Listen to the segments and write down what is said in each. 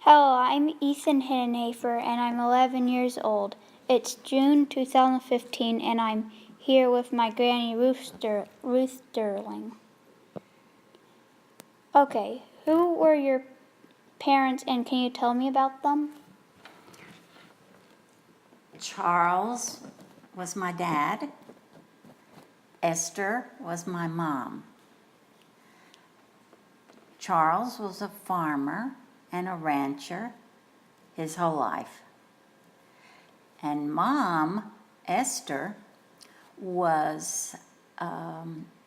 Hello, I'm Ethan Hennenhoeffer and I'm 11 years old. It's June 2015 and I'm here with my granny Ruth Sterling. Okay, who were your parents and can you tell me about them? Charles was my dad. Esther was my mom. Charles was a farmer and a rancher his whole life. And Mom, Esther,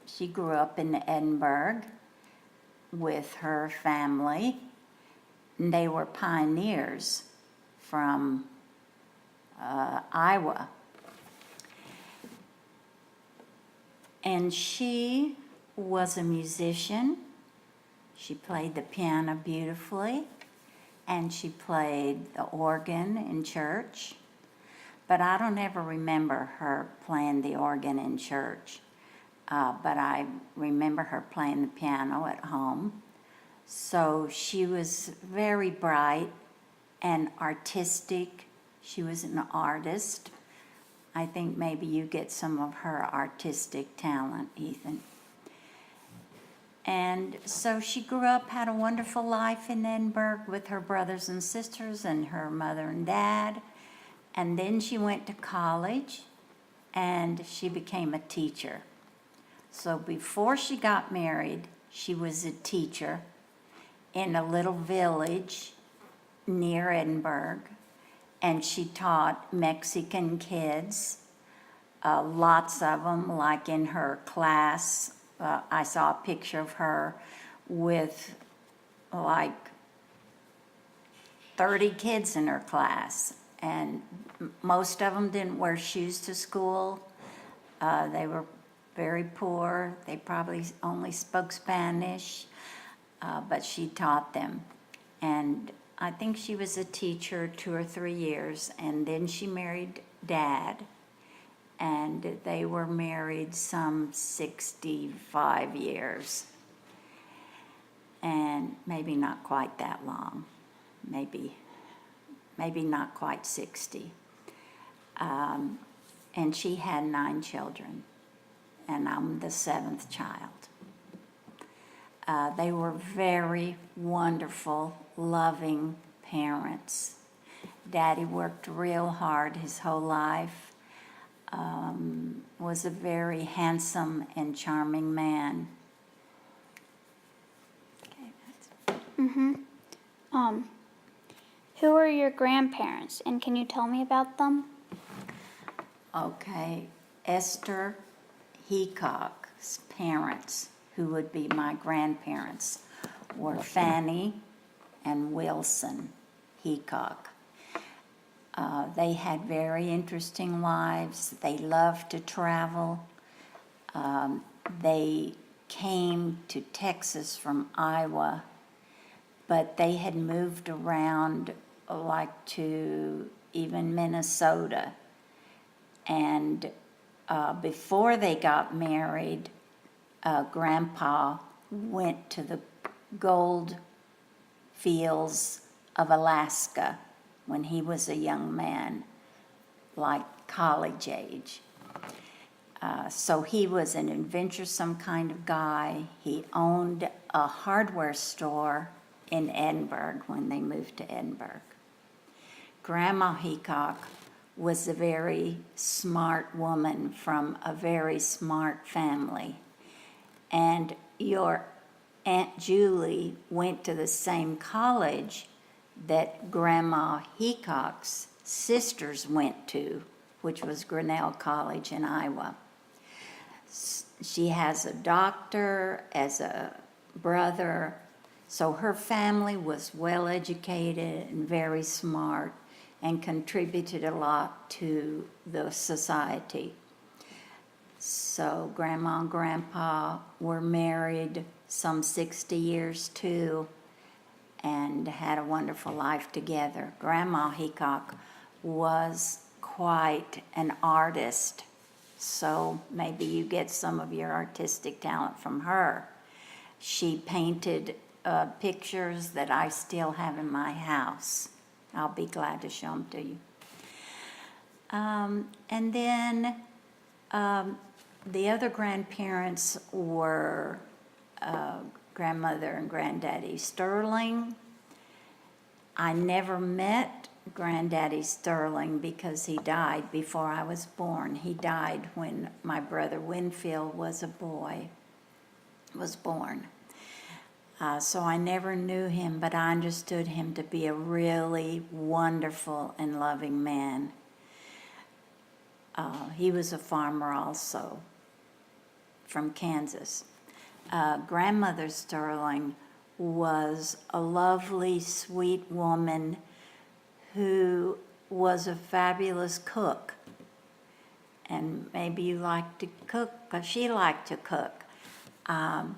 she grew up in Edinburgh with her family. And they were pioneers from Iowa. And she was a musician. She played the piano beautifully, and she played the organ in church. But I don't ever remember her playing the organ in church. But I remember her playing the piano at home. So she was very bright and artistic. She was an artist. I think maybe you get some of her artistic talent, Ethan. And so she grew up, had a wonderful life in Edinburgh with her brothers and sisters and her mother and dad. And then she went to college and she became a teacher. So before she got married, she was a teacher in a little village near Edinburgh. And she taught Mexican kids, lots of them, like in her class. I saw a picture of her with like 30 kids in her class, and most of them didn't wear shoes to school. They were very poor. They probably only spoke Spanish, but she taught them. And I think she was a teacher 2 or 3 years, and then she married Dad. And they were married some 65 years. And maybe not quite that long. Maybe not quite 60. And she had 9 children, and I'm the 7th child. They were very wonderful, loving parents. Daddy worked real hard his whole life. Was a very handsome and charming man. Who are your grandparents and can you tell me about them? Okay, Esther Heacock's parents, who would be my grandparents, were Fanny and Wilson Heacock. They had very interesting lives. They loved to travel. They came to Texas from Iowa, but they had moved around like to even Minnesota. And before they got married, Grandpa went to the gold fields of Alaska when he was a young man, like college age. So he was an adventuresome kind of guy. He owned a hardware store in Edinburgh when they moved to Edinburgh. Grandma Heacock was a very smart woman from a very smart family. And your Aunt Julie went to the same college that Grandma Heacock's sisters went to, which was Grinnell College in Iowa. She has a doctor as a brother, so her family was well educated and very smart and contributed a lot to the society. So Grandma and Grandpa were married some 60 years too, and had a wonderful life together. Grandma Heacock was quite an artist, so maybe you get some of your artistic talent from her. She painted pictures that I still have in my house. I'll be glad to show them to you. And then the other grandparents were grandmother and granddaddy Sterling. I never met Granddaddy Sterling because he died before I was born. He died when my brother Winfield was born. So I never knew him, but I understood him to be a really wonderful and loving man. He was a farmer also from Kansas. Grandmother Sterling was a lovely, sweet woman who was a fabulous cook. And maybe you like to cook, because she liked to cook. And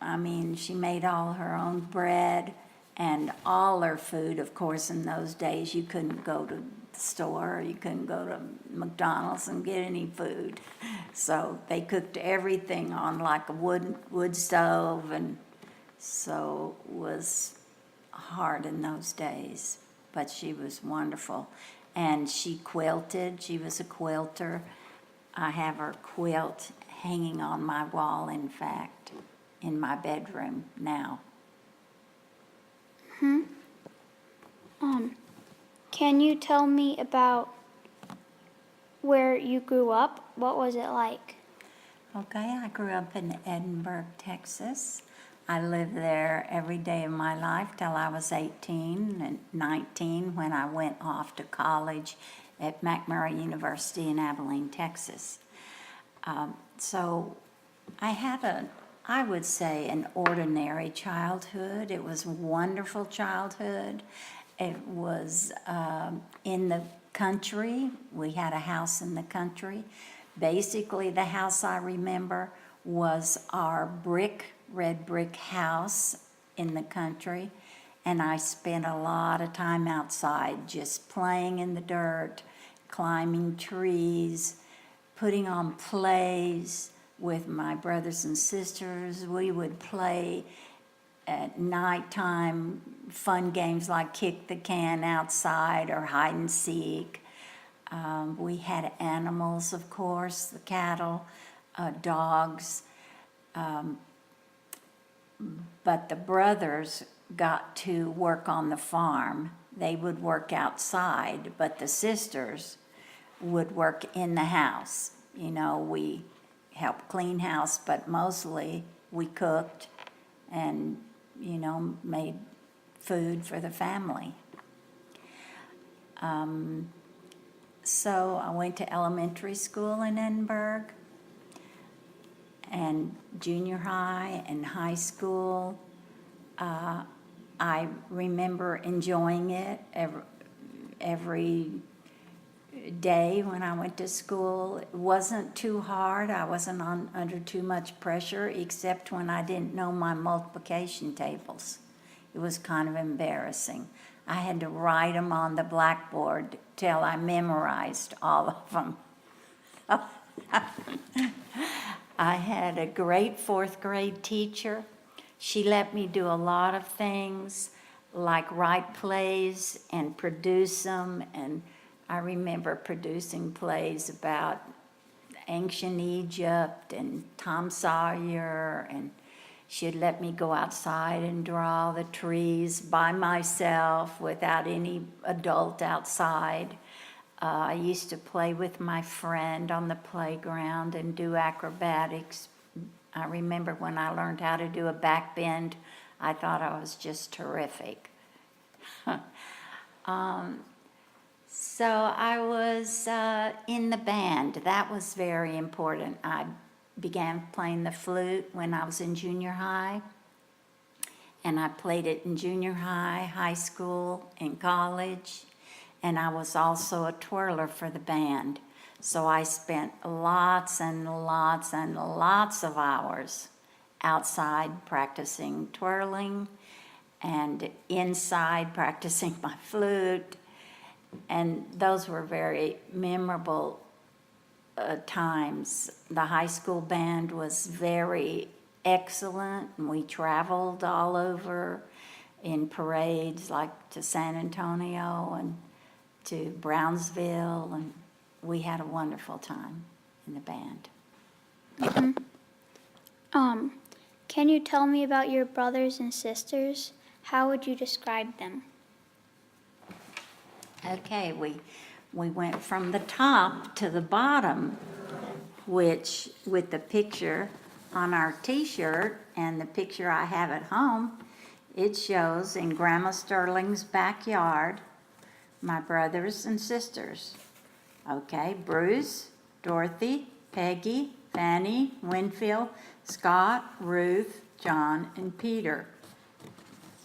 I mean, she made all her own bread and all her food. Of course, in those days, you couldn't go to the store, you couldn't go to McDonald's and get any food. So they cooked everything on like a wood stove, and so it was hard in those days. But she was wonderful. And she quilted. She was a quilter. I have her quilt hanging on my wall, in fact, in my bedroom now. Can you tell me about where you grew up? What was it like? Okay, I grew up in Edinburgh, Texas. I lived there every day of my life till I was 18 and 19 when I went off to college at McMurray University in Abilene, Texas. So I had I would say, an ordinary childhood. It was a wonderful childhood. It was in the country. We had a house in the country. Basically, the house I remember was our red brick house in the country, and I spent a lot of time outside just playing in the dirt, climbing trees, putting on plays with my brothers and sisters. We would play at nighttime fun games like kick the can outside or hide and seek. We had animals, of course, the cattle, dogs. But the brothers got to work on the farm. They would work outside, but the sisters would work in the house. You know, we helped clean house, but mostly we cooked and, you know, made food for the family. So I went to elementary school in Edinburgh, and junior high and high school. I remember enjoying it every day when I went to school. It wasn't too hard. I wasn't under too much pressure, except when I didn't know my multiplication tables. It was kind of embarrassing. I had to write them on the blackboard till I memorized all of them. I had a great fourth grade teacher. She let me do a lot of things, like write plays and produce them. And I remember producing plays about ancient Egypt and Tom Sawyer, and she'd let me go outside and draw the trees by myself without any adult outside. I used to play with my friend on the playground and do acrobatics. I remember when I learned how to do a back bend, I thought I was just terrific. So I was in the band. That was very important. I began playing the flute when I was in junior high, and I played it in junior high, high school, and college, and I was also a twirler for the band. So I spent lots and lots and lots of hours outside practicing twirling and inside practicing my flute, and those were very memorable times. The high school band was very excellent, and we traveled all over in parades, like to San Antonio and to Brownsville, and we had a wonderful time in the band. Can you tell me about your brothers and sisters? How would you describe them? Okay, we went from the top to the bottom, which with the picture on our t-shirt and the picture I have at home, it shows in Grandma Sterling's backyard, my brothers and sisters. Okay, Bruce, Dorothy, Peggy, Fanny, Winfield, Scott, Ruth, John, and Peter.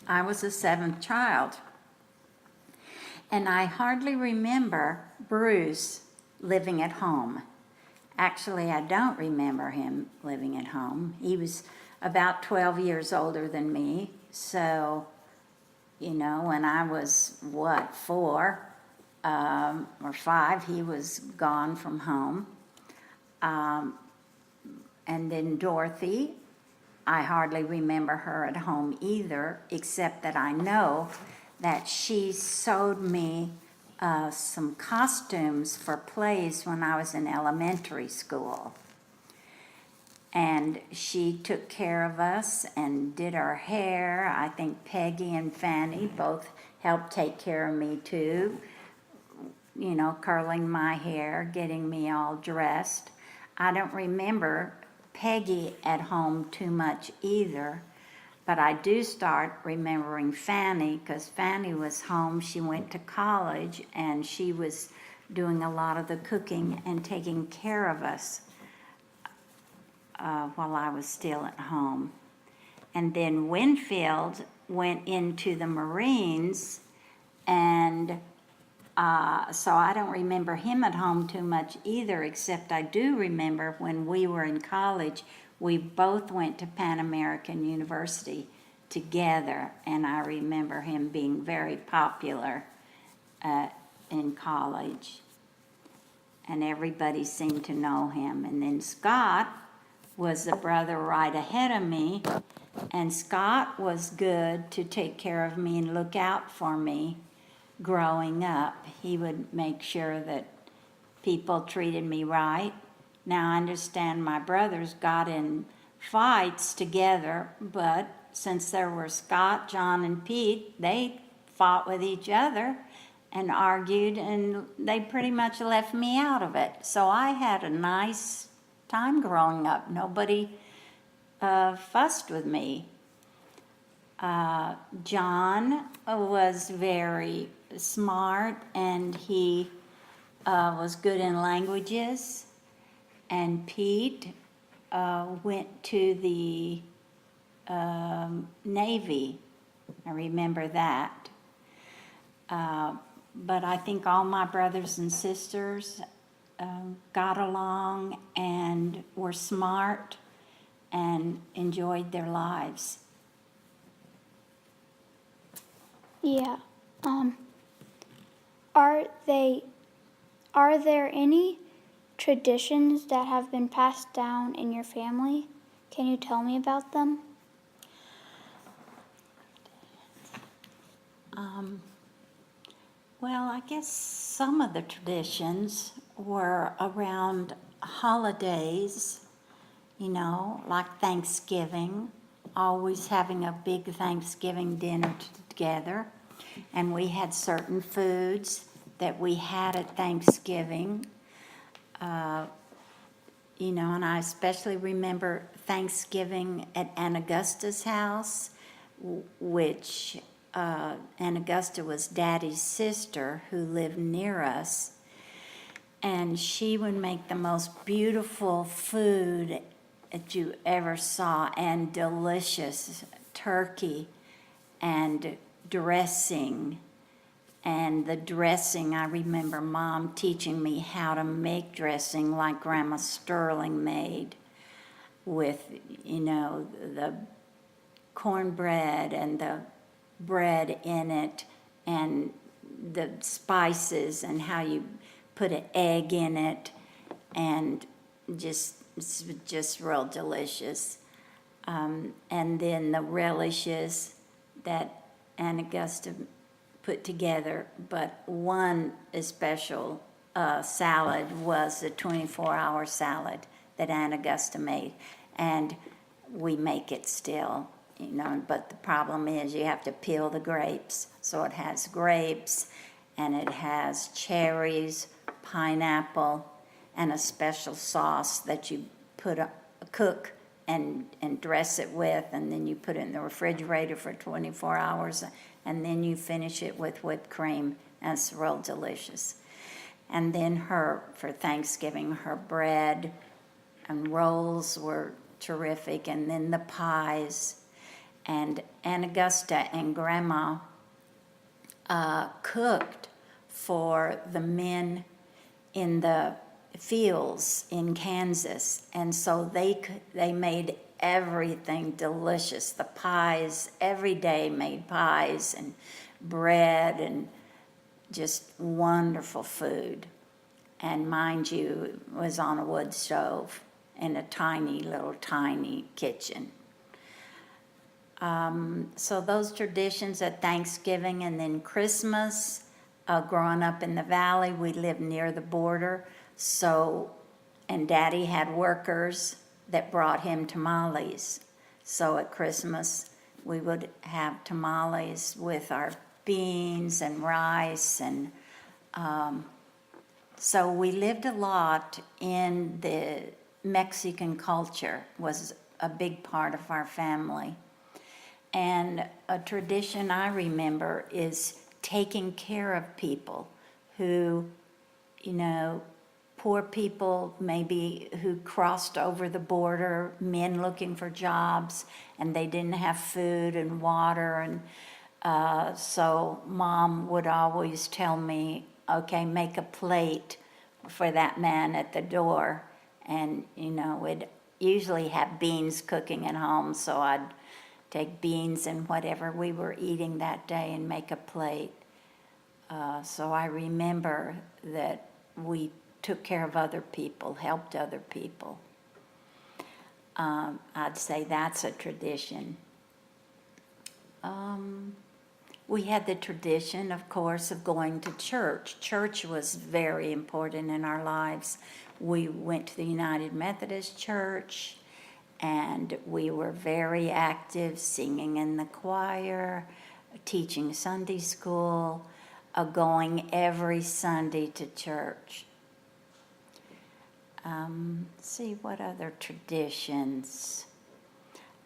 I was the 7th child. And I hardly remember Bruce living at home. Actually, I don't remember him living at home. He was about 12 years older than me. So, when I was, 4 or 5, he was gone from home. And then Dorothy, I hardly remember her at home either, except that I know that she sewed me some costumes for plays when I was in elementary school. And she took care of us and did our hair. I think Peggy and Fanny both helped take care of me too, curling my hair, getting me all dressed. I don't remember Peggy at home too much either, but I do start remembering Fanny, because Fanny was home. She went to college, and she was doing a lot of the cooking and taking care of us while I was still at home. And then Winfield went into the Marines, and so I don't remember him at home too much either, except I do remember when we were in college, we both went to Pan American University together, and I remember him being very popular in college, and everybody seemed to know him. And then Scott was the brother right ahead of me, and Scott was good to take care of me and look out for me growing up. He would make sure that people treated me right. Now, I understand my brothers got in fights together, but since there were Scott, John, and Pete, they fought with each other and argued, and they pretty much left me out of it. So I had a nice time growing up. Nobody fussed with me. John was very smart, and he was good in languages. And Pete went to the Navy. I remember that. But I think all my brothers and sisters got along and were smart and enjoyed their lives. Yeah. Are there any traditions that have been passed down in your family? Can you tell me about them? Well, I guess some of the traditions were around holidays, like Thanksgiving, always having a big Thanksgiving dinner together. And we had certain foods that we had at Thanksgiving. And I especially remember Thanksgiving at Aunt Augusta's house, which Aunt Augusta was Daddy's sister who lived near us. And she would make the most beautiful food that you ever saw, and delicious turkey and dressing. And the dressing, I remember Mom teaching me how to make dressing like Grandma Sterling made, with, the cornbread and the bread in it, and the spices, and how you put an egg in it, and it's just real delicious. And then the relishes that Aunt Augusta put together, but one especial salad was a 24-hour salad that Aunt Augusta made. And we make it still, but the problem is you have to peel the grapes. So it has grapes, and it has cherries, pineapple, and a special sauce that you cook and dress it with, and then you put it in the refrigerator for 24 hours, and then you finish it with whipped cream, and it's real delicious. And then for Thanksgiving, her bread and rolls were terrific, and then the pies. And Aunt Augusta and Grandma cooked for the men in the fields in Kansas, and so they made everything delicious. The pies, every day made pies and bread and just wonderful food. And mind you, it was on a wood stove in a tiny kitchen. So those traditions at Thanksgiving, and then Christmas. Growing up in the valley, we lived near the border, and Daddy had workers that brought him tamales. So at Christmas, we would have tamales with our beans and rice, and so we lived a lot in the Mexican culture, was a big part of our family. And a tradition I remember is taking care of people who, poor people maybe who crossed over the border, men looking for jobs, and they didn't have food and water. And so Mom would always tell me, okay, make a plate for that man at the door. And, we'd usually have beans cooking at home, so I'd take beans and whatever we were eating that day and make a plate. So I remember that we took care of other people, helped other people. I'd say that's a tradition. We had the tradition, of course, of going to church. Church was very important in our lives. We went to the United Methodist Church, and we were very active, singing in the choir, teaching Sunday school, going every Sunday to church. See, what other traditions?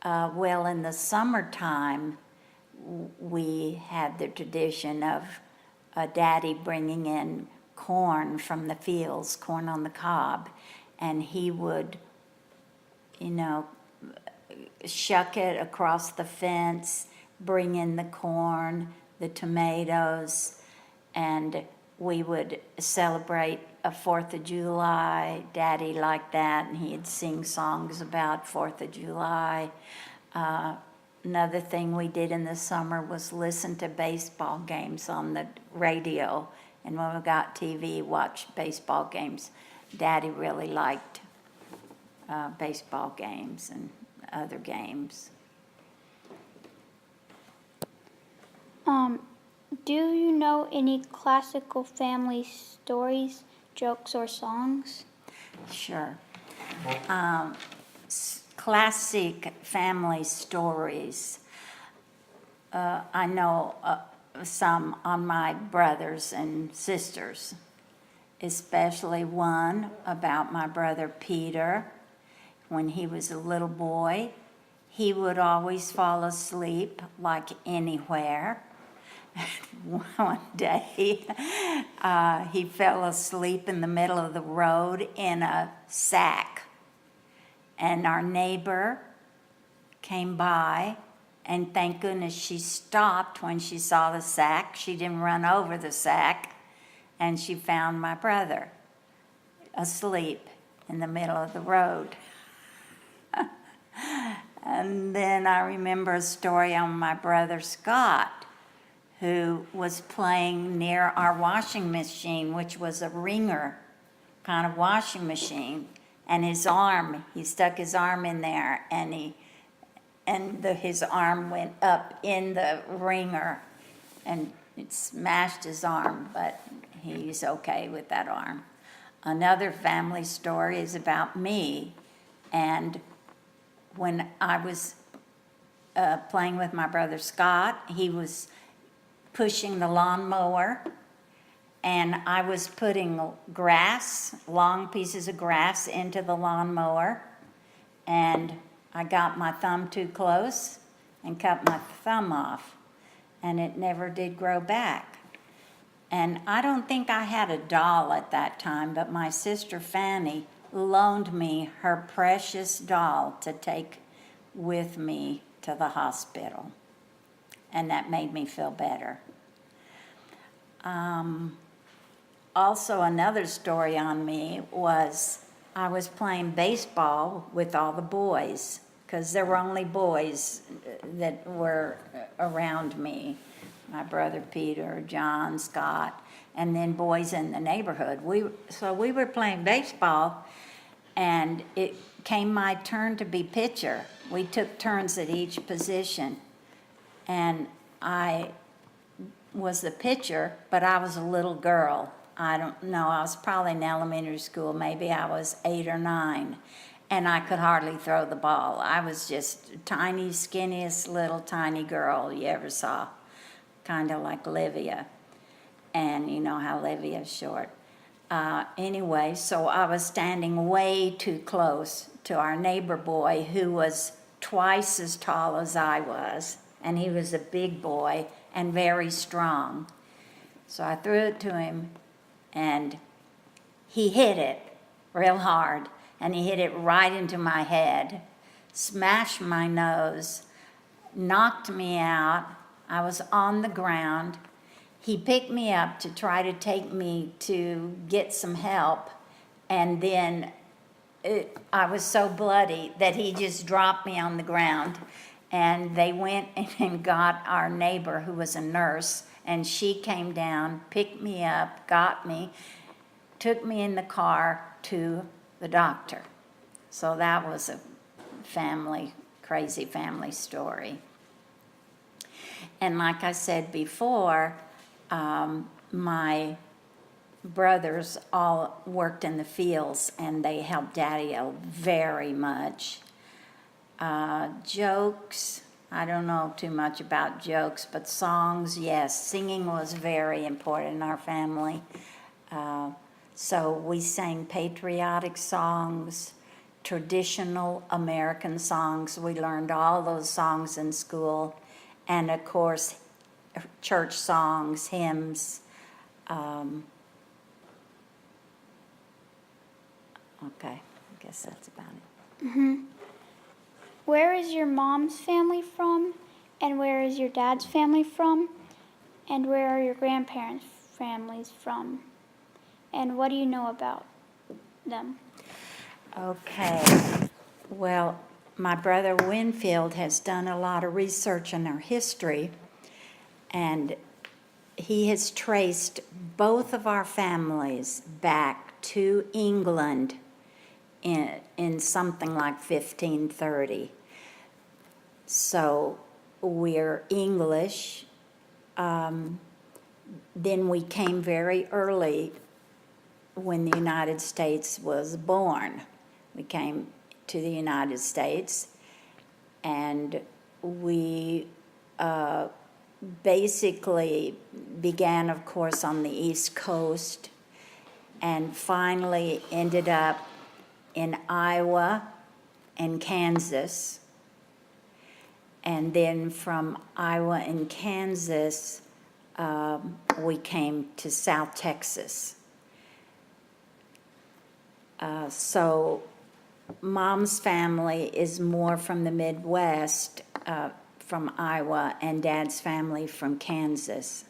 Well, in the summertime, we had the tradition of Daddy bringing in corn from the fields, corn on the cob, and he would shuck it across the fence, bring in the corn, the tomatoes, and we would celebrate a 4th of July. Daddy liked that, and he'd sing songs about 4th of July. Another thing we did in the summer was listen to baseball games on the radio, and when we got TV, watch baseball games. Daddy really liked baseball games and other games. Do you know any classical family stories, jokes, or songs? Sure. Classic family stories. I know some on my brothers and sisters, especially one about my brother Peter. When he was a little boy, he would always fall asleep like anywhere. One day, he fell asleep in the middle of the road in a sack. And our neighbor came by, and thank goodness she stopped when she saw the sack. She didn't run over the sack, and she found my brother asleep in the middle of the road. And then I remember a story on my brother Scott, who was playing near our washing machine, which was a ringer kind of washing machine, and he stuck his arm in there, and he and his arm went up in the ringer, and it smashed his arm, but he's okay with that arm. Another family story is about me, and when I was playing with my brother Scott, he was pushing the lawnmower, and I was putting grass, long pieces of grass, into the lawnmower, and I got my thumb too close and cut my thumb off, and it never did grow back. And I don't think I had a doll at that time, but my sister Fanny loaned me her precious doll to take with me to the hospital, and that made me feel better. Also, another story on me was I was playing baseball with all the boys, because there were only boys that were around me. My brother Peter, John, Scott, and then boys in the neighborhood. So we were playing baseball, and it came my turn to be pitcher. We took turns at each position, and I was the pitcher, but I was a little girl. I don't know, I was probably in elementary school, maybe I was 8 or 9, and I could hardly throw the ball. I was just tiny, skinniest little tiny girl you ever saw, kind of like Livia, and you know how Livia's short. Anyway, so I was standing way too close to our neighbor boy, who was twice as tall as I was, and he was a big boy and very strong. So I threw it to him, and he hit it real hard, and he hit it right into my head, smashed my nose, knocked me out. I was on the ground. He picked me up to try to take me to get some help, and then I was so bloody that he just dropped me on the ground, and they went and got our neighbor, who was a nurse, and she came down, picked me up, got me, took me in the car to the doctor. So that was a crazy family story. And like I said before, my brothers all worked in the fields, and they helped Daddy out very much. Jokes, I don't know too much about jokes, but songs, yes. Singing was very important in our family. So we sang patriotic songs, traditional American songs. We learned all those songs in school. And of course, church songs, hymns. Okay, I guess that's about it. Mm-hmm. Where is your mom's family from? And where is your dad's family from? And where are your grandparents' families from? And what do you know about them? Okay, well, my brother Winfield has done a lot of research in our history, and he has traced both of our families back to England in something like 1530. So we're English. Then we came very early when the United States was born. We came to the United States, and we basically began, of course, on the East Coast, and finally ended up in Iowa and Kansas. And then from Iowa and Kansas, we came to South Texas. So Mom's family is more from the Midwest, from Iowa, and Dad's family from Kansas.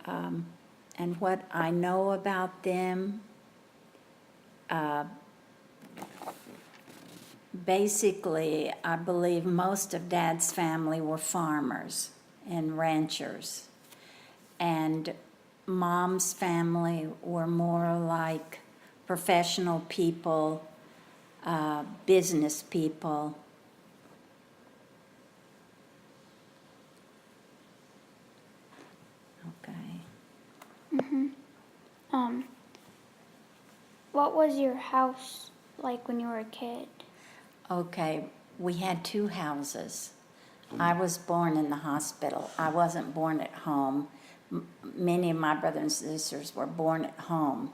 And what I know about them, basically, I believe most of Dad's family were farmers and ranchers. And Mom's family were more like professional people, business people. Okay. What was your house like when you were a kid? Okay, we had two houses. I was born in the hospital. I wasn't born at home. Many of my brothers and sisters were born at home.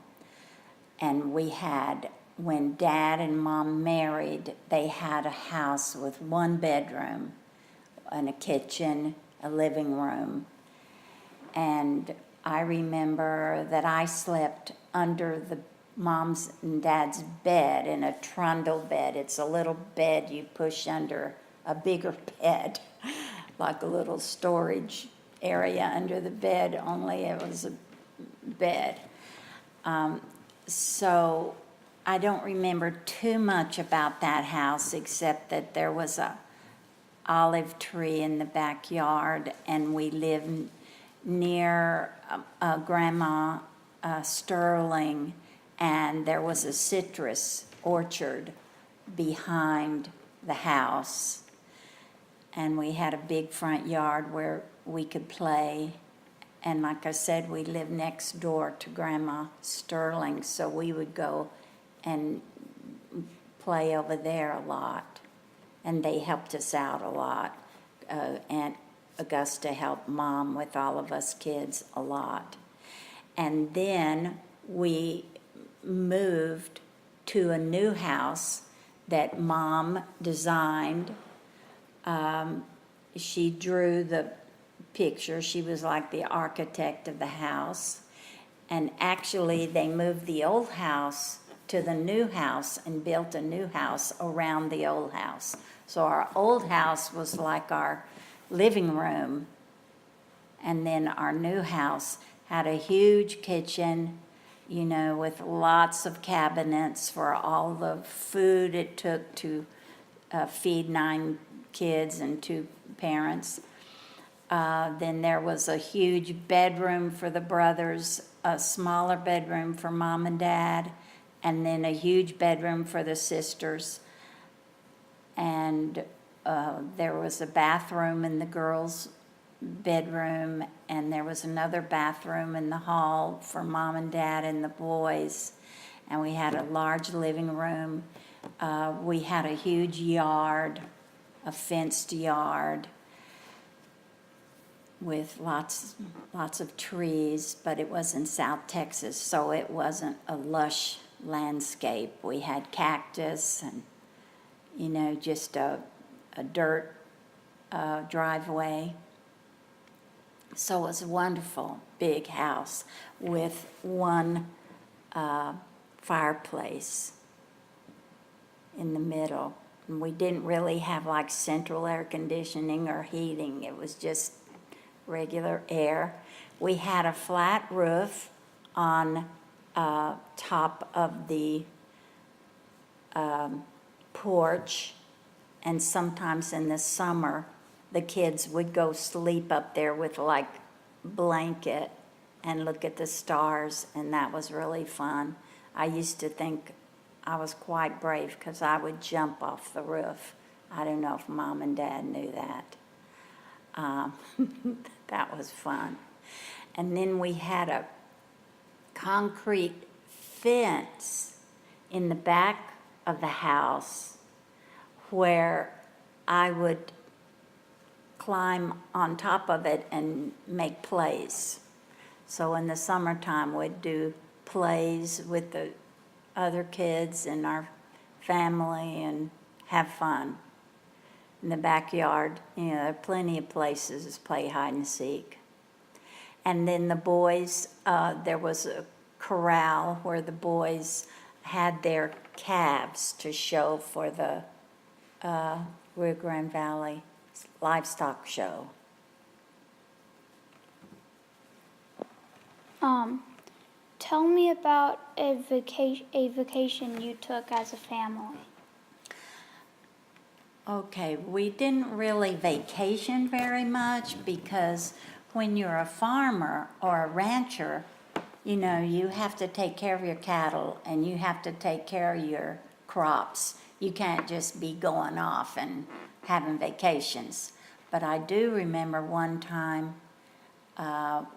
And we had, when Dad and Mom married, they had a house with one bedroom and a kitchen, a living room. And I remember that I slept under the Mom's and Dad's bed in a trundle bed. It's a little bed you push under a bigger bed, like a little storage area under the bed, only it was a bed. So I don't remember too much about that house except that there was a olive tree in the backyard, and we lived near Grandma Sterling, and there was a citrus orchard behind the house, and we had a big front yard where we could play. And like I said, we lived next door to Grandma Sterling, so we would go and play over there a lot. And they helped us out a lot. Aunt Augusta helped Mom with all of us kids a lot. And then we moved to a new house that Mom designed. She drew the picture. She was like the architect of the house. And actually, they moved the old house to the new house and built a new house around the old house. So our old house was like our living room, and then our new house had a huge kitchen, with lots of cabinets for all the food it took to feed 9 kids and 2 parents. Then there was a huge bedroom for the brothers, a smaller bedroom for Mom and Dad, and then a huge bedroom for the sisters. And there was a bathroom in the girls' bedroom, and there was another bathroom in the hall for Mom and Dad and the boys. And we had a large living room. We had a huge yard, a fenced yard with lots of trees, but it was in South Texas, so it wasn't a lush landscape. We had cactus and, just a dirt driveway. So it was a wonderful big house with one fireplace in the middle. And we didn't really have like central air conditioning or heating. It was just regular air. We had a flat roof on top of the porch, and sometimes in the summer the kids would go sleep up there with like blanket and look at the stars, and that was really fun. I used to think I was quite brave because I would jump off the roof. I don't know if Mom and Dad knew that. That was fun. And then we had a concrete fence in the back of the house where I would climb on top of it and make plays. So in the summertime, we'd do plays with the other kids in our family and have fun. In the backyard, there are plenty of places to play hide and seek. And then the boys, there was a corral where the boys had their calves to show for the Rio Grande Valley livestock show. Tell me about a vacation you took as a family. Okay, we didn't really vacation very much because when you're a farmer or a rancher, you have to take care of your cattle and you have to take care of your crops. You can't just be going off and having vacations. But I do remember one time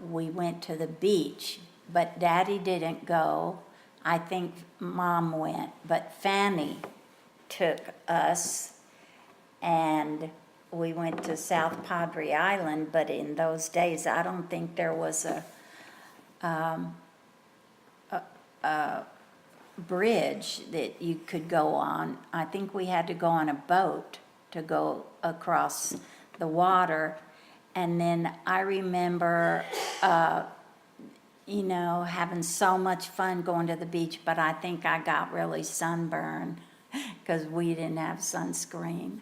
we went to the beach, but Daddy didn't go. I think Mom went, but Fanny took us, and we went to South Padre Island, but in those days, I don't think there was a bridge that you could go on. I think we had to go on a boat to go across the water. And then I remember, having so much fun going to the beach, but I think I got really sunburned because we didn't have sunscreen.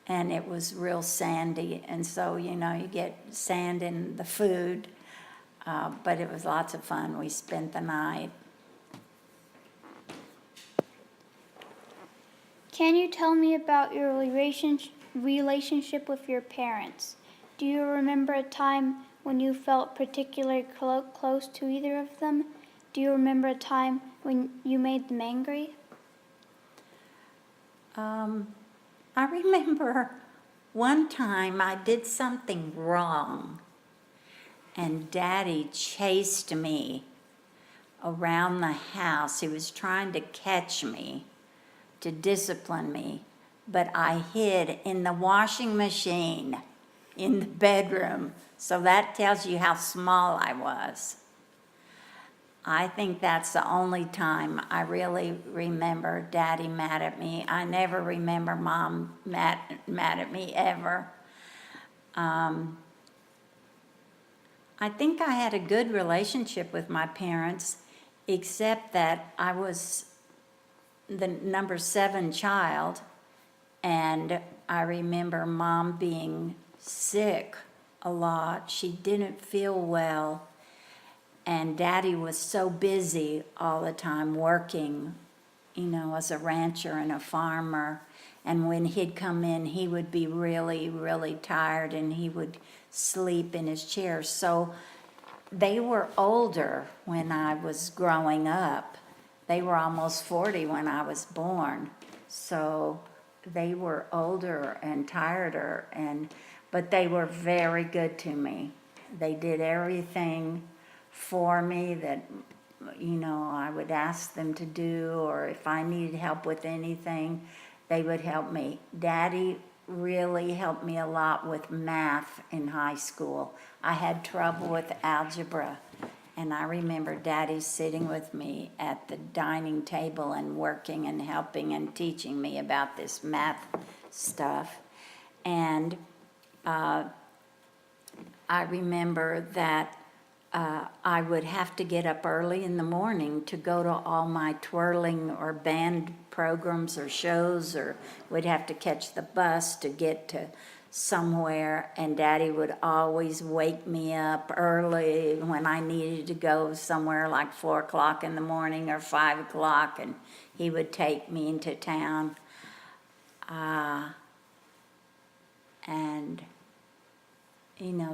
And it was real sandy, and so, you get sand in the food, but it was lots of fun. We spent the night. Can you tell me about your relationship with your parents? Do you remember a time when you felt particularly close to either of them? Do you remember a time when you made them angry? I remember one time I did something wrong, and Daddy chased me around the house. He was trying to catch me, to discipline me, but I hid in the washing machine in the bedroom. So that tells you how small I was. I think that's the only time I really remember Daddy mad at me. I never remember Mom mad at me ever. I think I had a good relationship with my parents, except that I was the number 7 child, and I remember Mom being sick a lot. She didn't feel well. And Daddy was so busy all the time working, as a rancher and a farmer. And when he'd come in, he would be really, really tired, and he would sleep in his chair. So they were older when I was growing up. They were almost 40 when I was born. So they were older and tireder, but they were very good to me. They did everything for me that, I would ask them to do, or if I needed help with anything, they would help me. Daddy really helped me a lot with math in high school. I had trouble with algebra, and I remember Daddy sitting with me at the dining table and working and helping and teaching me about this math stuff. And I remember that I would have to get up early in the morning to go to all my twirling or band programs or shows, or would have to catch the bus to get to somewhere, and Daddy would always wake me up early when I needed to go somewhere, like 4 o'clock in the morning or 5 o'clock, and he would take me into town. And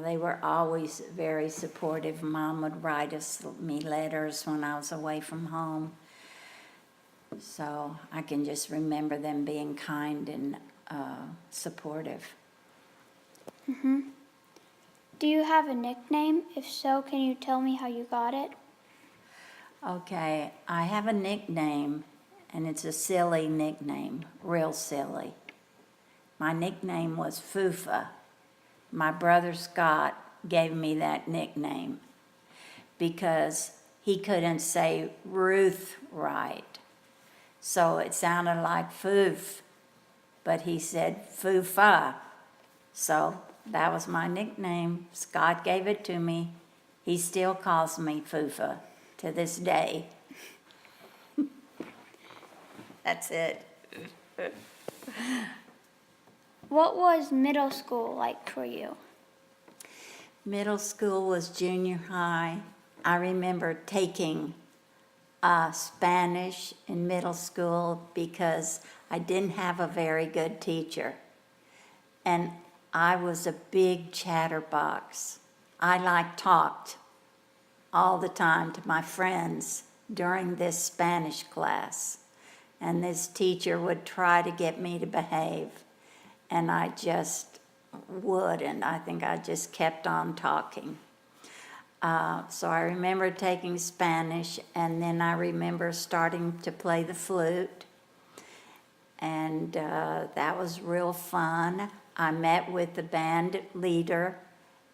they were always very supportive. Mom would write me letters when I was away from home. So I can just remember them being kind and supportive. Mm-hmm. Do you have a nickname? If so, can you tell me how you got it? Okay, I have a nickname, and it's a silly nickname, real silly. My nickname was Fufa. My brother Scott gave me that nickname because he couldn't say Ruth right. So it sounded like Foof, but he said Fufa. So that was my nickname. Scott gave it to me. He still calls me Fufa to this day. That's it. What was middle school like for you? Middle school was junior high. I remember taking Spanish in middle school because I didn't have a very good teacher. And I was a big chatterbox. I talked all the time to my friends during this Spanish class and this teacher would try to get me to behave, and I just wouldn't. I think I just kept on talking. So I remember taking Spanish, and then I remember starting to play the flute, and that was real fun. I met with the band leader,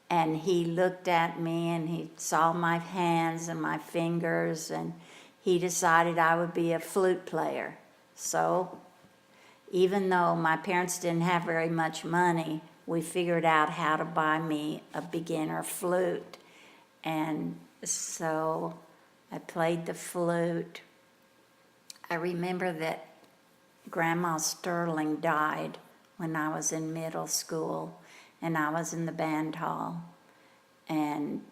and he looked at me and he saw my hands and my fingers, and he decided I would be a flute player. So even though my parents didn't have very much money, we figured out how to buy me a beginner flute. And so I played the flute. I remember that Grandma Sterling died when I was in middle school, and I was in the band hall. And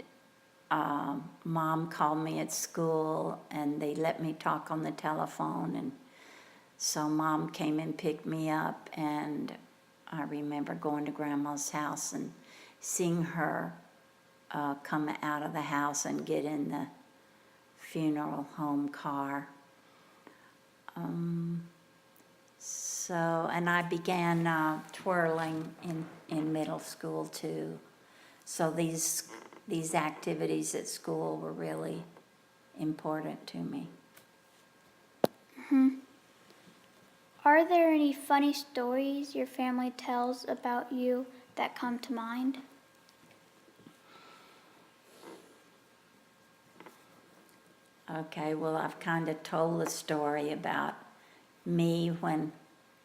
Mom called me at school, and they let me talk on the telephone. And so Mom came and picked me up, and I remember going to Grandma's house and seeing her come out of the house and get in the funeral home car. And I began twirling in middle school too. So these activities at school were really important to me. Are there any funny stories your family tells about you that come to mind? Okay, well, I've kind of told the story about me when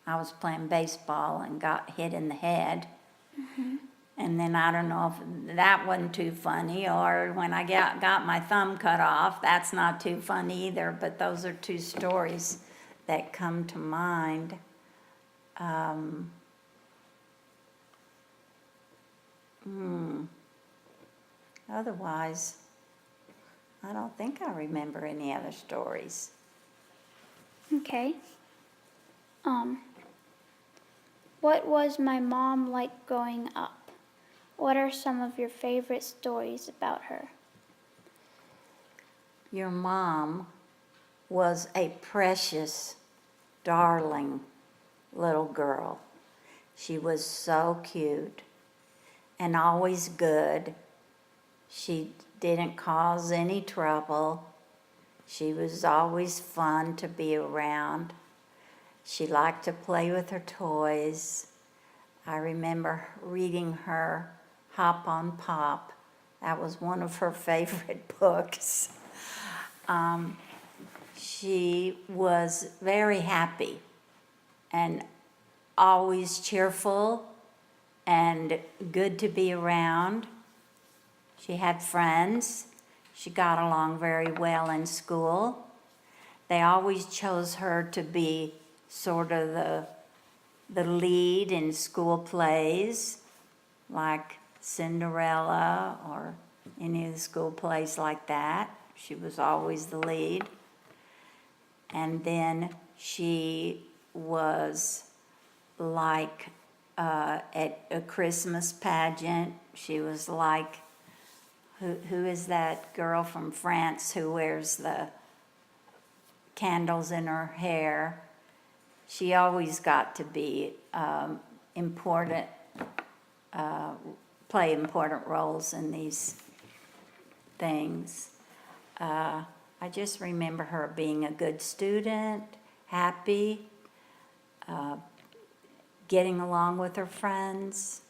I was playing baseball and got hit in the head. And then I don't know if that wasn't too funny, or when I got my thumb cut off, that's not too funny either, but those are two stories that come to mind. Otherwise, I don't think I remember any other stories. Okay. What was my mom like growing up? What are some of your favorite stories about her? Your mom was a precious, darling little girl. She was so cute and always good. She didn't cause any trouble. She was always fun to be around. She liked to play with her toys. I remember reading her Hop on Pop. That was one of her favorite books. She was very happy and always cheerful and good to be around. She had friends. She got along very well in school. They always chose her to be sort of the lead in school plays, like Cinderella or any of the school plays like that. She was always the lead. And then she was like at a Christmas pageant, she was like, who is that girl from France who wears the candles in her hair? She always got to be important, play important roles in these things. I just remember her being a good student, happy, getting along with her friends.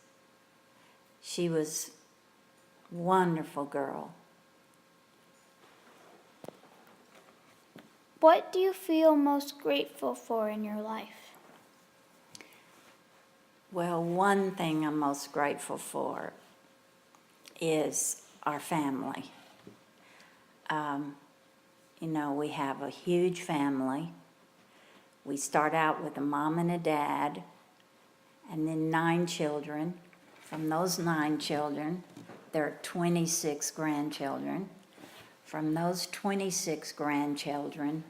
She was a wonderful girl. What do you feel most grateful for in your life? Well, one thing I'm most grateful for is our family. We have a huge family. We start out with a mom and a dad, and then 9 children. From those 9 children, there are 26 grandchildren. From those 26 grandchildren,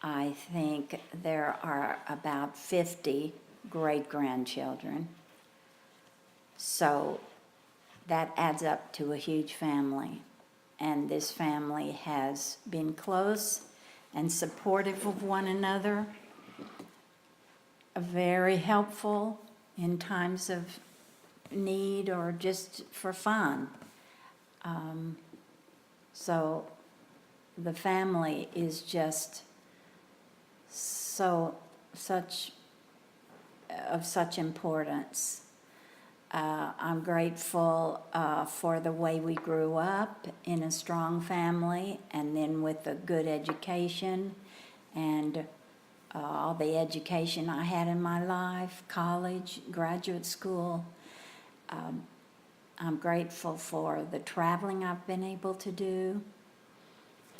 I think there are about 50 great-grandchildren. So that adds up to a huge family. And this family has been close and supportive of one another, very helpful in times of need or just for fun. So the family is just such of such importance. I'm grateful for the way we grew up in a strong family and then with a good education and all the education I had in my life, college, graduate school. I'm grateful for the traveling I've been able to do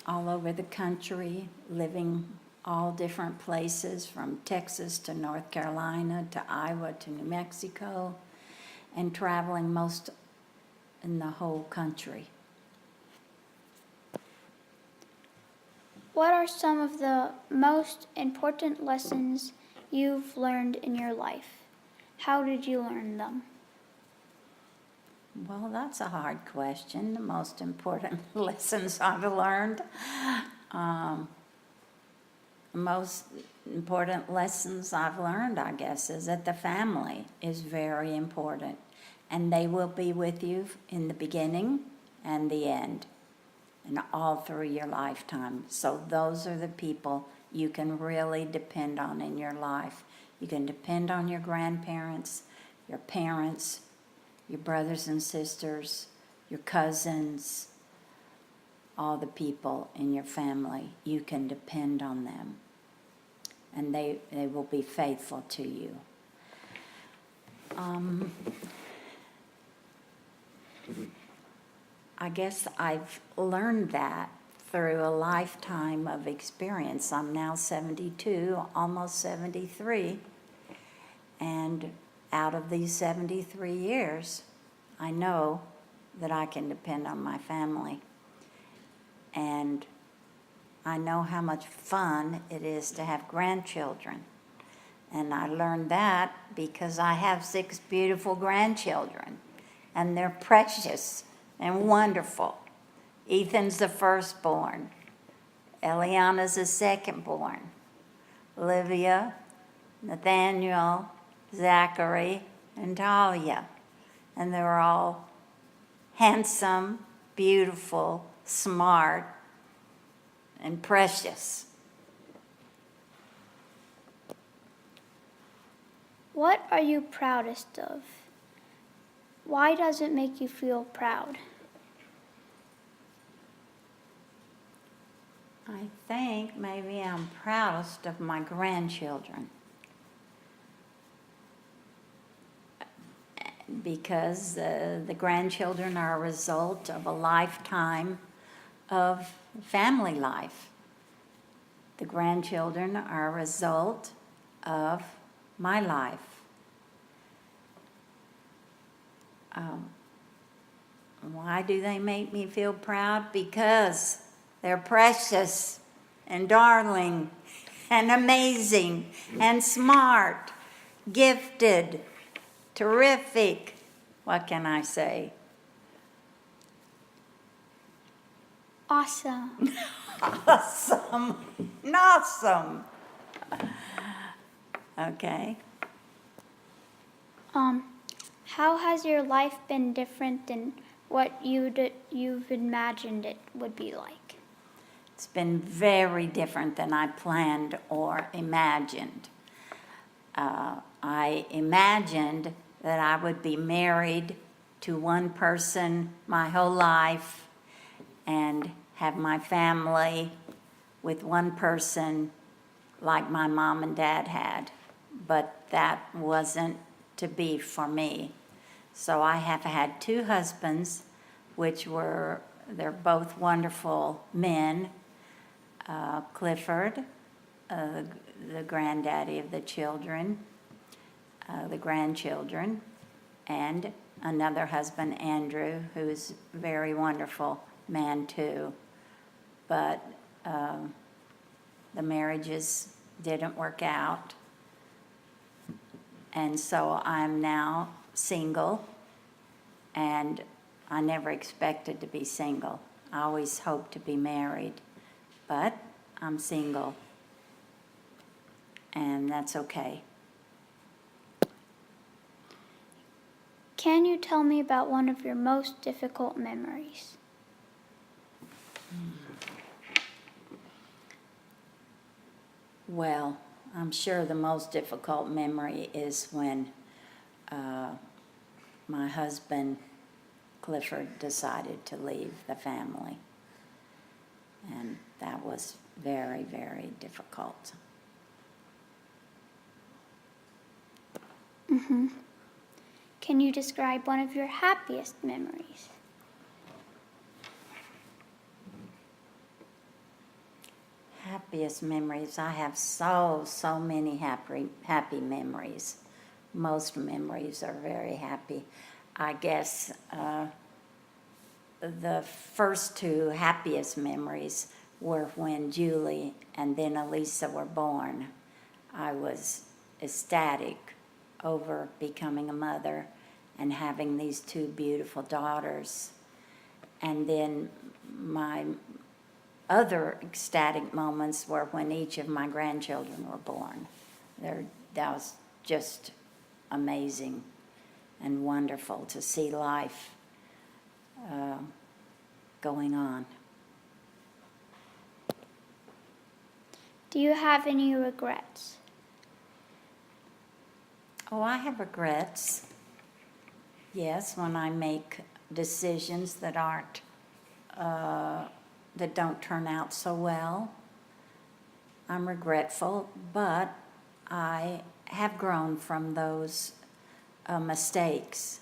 all over the country, living all different places from Texas to North Carolina to Iowa to New Mexico, and traveling most in the whole country. What are some of the most important lessons you've learned in your life? How did you learn them? Well, that's a hard question. The most important lessons I've learned. Most important lessons I've learned, I guess, is that the family is very important. And they will be with you in the beginning and the end, and all through your lifetime. So those are the people you can really depend on in your life. You can depend on your grandparents, your parents, your brothers and sisters, your cousins, all the people in your family. You can depend on them, and they will be faithful to you. I guess I've learned that through a lifetime of experience. I'm now 72, almost 73, and out of these 73 years, I know that I can depend on my family. And I know how much fun it is to have grandchildren. And I learned that because I have 6 beautiful grandchildren, and they're precious and wonderful. Ethan's the firstborn. Eliana's the secondborn. Olivia, Nathaniel, Zachary, and Talia. And they're all handsome, beautiful, smart, and precious. What are you proudest of? Why does it make you feel proud? I think maybe I'm proudest of my grandchildren. Because the grandchildren are a result of a lifetime of family life. The grandchildren are a result of my life. Why do they make me feel proud? Because they're precious and darling and amazing and smart, gifted, terrific. What can I say? Awesome. Awesome. Awesome. Okay. How has your life been different than what you've imagined it would be like? It's been very different than I planned or imagined. I imagined that I would be married to one person my whole life and have my family with one person like my mom and dad had. But that wasn't to be for me. So I have had 2 husbands, they're both wonderful men. Clifford, the granddaddy of the children, the grandchildren, and another husband, Andrew, who's a very wonderful man too. But the marriages didn't work out. And so I'm now single, and I never expected to be single. I always hoped to be married. But I'm single. And that's okay. Can you tell me about one of your most difficult memories? Well, I'm sure the most difficult memory is when my husband, Clifford, decided to leave the family. And that was very, very difficult. Can you describe one of your happiest memories? Happiest memories. I have so many happy memories. Most memories are very happy. I guess the first two happiest memories were when Julie and then Elisa were born. I was ecstatic over becoming a mother and having these two beautiful daughters. And then my other ecstatic moments were when each of my grandchildren were born. That was just amazing and wonderful to see life going on. Do you have any regrets? Oh, I have regrets. Yes, when I make decisions that aren't, that don't turn out so well, I'm regretful, but I have grown from those mistakes.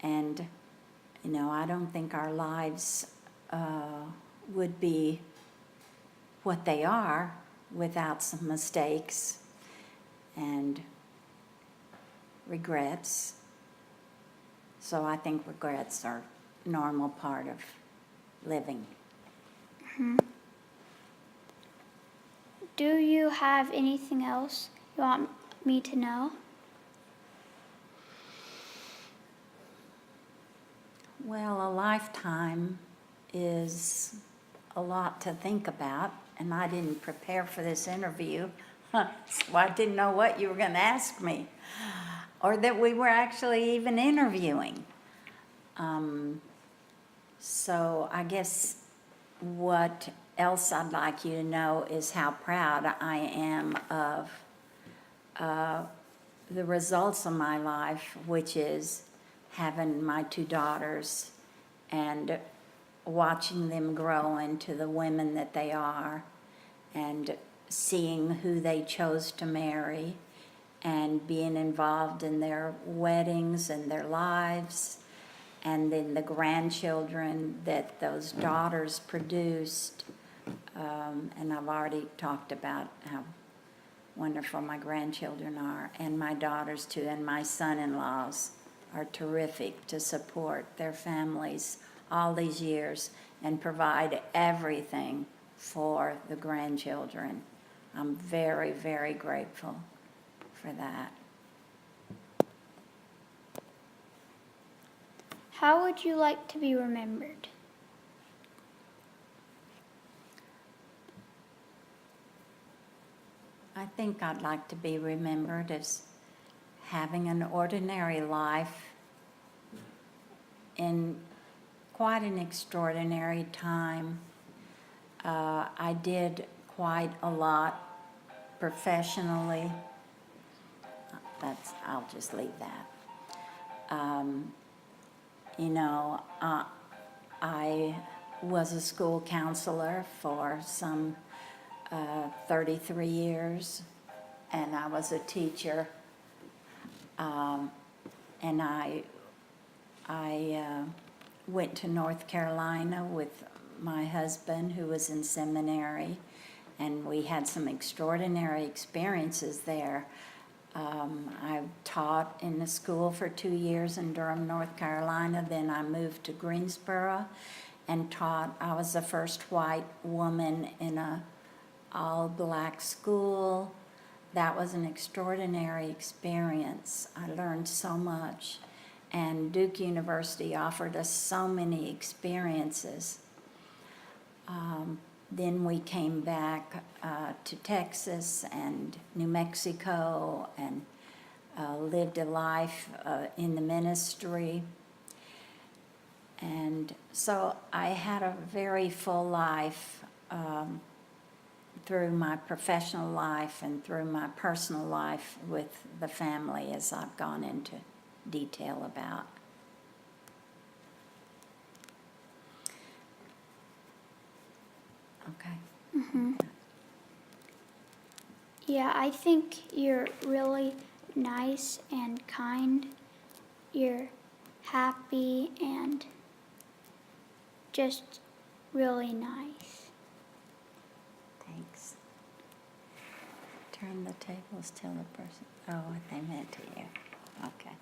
And, I don't think our lives would be what they are without some mistakes and regrets. So I think regrets are a normal part of living. Do you have anything else you want me to know? Well, a lifetime is a lot to think about, and I didn't prepare for this interview, so I didn't know what you were going to ask me, or that we were actually even interviewing. So I guess what else I'd like you to know is how proud I am of the results of my life, which is having my two daughters and watching them grow into the women that they are, and seeing who they chose to marry, and being involved in their weddings and their lives, and then the grandchildren that those daughters produced. And I've already talked about how wonderful my grandchildren are, and my daughters too, and my son-in-laws are terrific to support their families all these years and provide everything for the grandchildren. I'm very, very grateful for that. How would you like to be remembered? I think I'd like to be remembered as having an ordinary life in quite an extraordinary time. I did quite a lot professionally. I'll just leave that. I was a school counselor for some 33 years, and I was a teacher, and I went to North Carolina with my husband, who was in seminary, and we had some extraordinary experiences there. I taught in the school for 2 years in Durham, North Carolina. Then I moved to Greensboro and taught. I was the first white woman in a all-black school. That was an extraordinary experience. I learned so much. And Duke University offered us so many experiences. then we came back to Texas and New Mexico and lived a life in the ministry. And so I had a very full life through my professional life and through my personal life with the family, as I've gone into detail about. Okay. Yeah, I think you're really nice and kind. You're happy and just really nice. Thanks. Turn the tables, tell the person. Oh, what they meant to you. Okay.